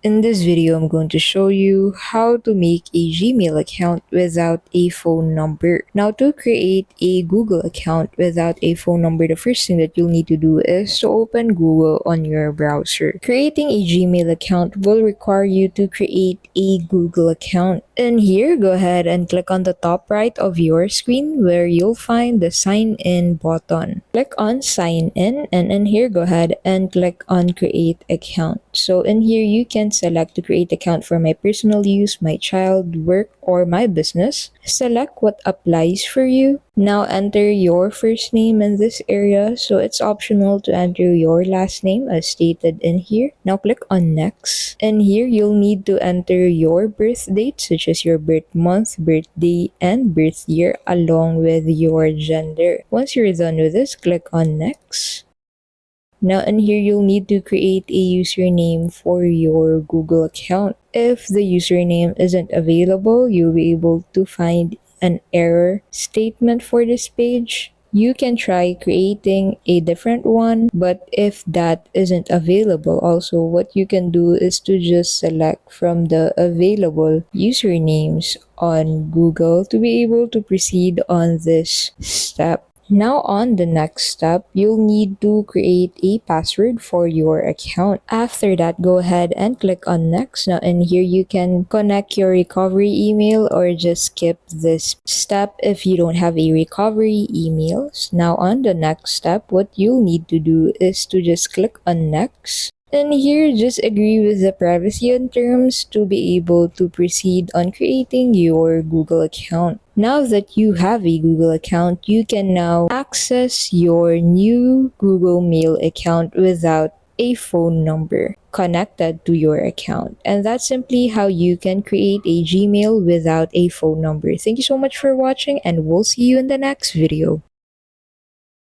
In this video, I'm going to show you how to make a Gmail account without a phone number. Now, to create a Google account without a phone number, the first thing that you'll need to do is to open Google on your browser. Creating a Gmail account will require you to create a Google account. And here, go ahead and click on the top right of your screen where you'll find the sign in button. Click on sign in, and in here, go ahead and click on create account. So in here, you can select to create account for my personal use, my child, work, or my business. Select what applies for you. Now enter your first name in this area, so it's optional to enter your last name as stated in here. Now click on next. And here you'll need to enter your birth date, such as your birth month, birthday, and birth year, along with your gender. Once you're done with this, click on next. Now in here, you'll need to create a username for your Google account. If the username isn't available, you'll be able to find an error statement for this page. You can try creating a different one, but if that isn't available, also what you can do is to just select from the available usernames on Google to be able to proceed on this step. Now on the next step, you'll need to create a password for your account. After that, go ahead and click on next. Now in here, you can connect your recovery email or just skip this step if you don't have a recovery email. Now on the next step, what you'll need to do is to just click on next. And here, just agree with the privacy and terms to be able to proceed on creating your Google account. Now that you have a Google account, you can now access your new Google Mail account without a phone number connected to your account. And that's simply how you can create a Gmail without a phone number. Thank you so much for watching, and we'll see you in the next video.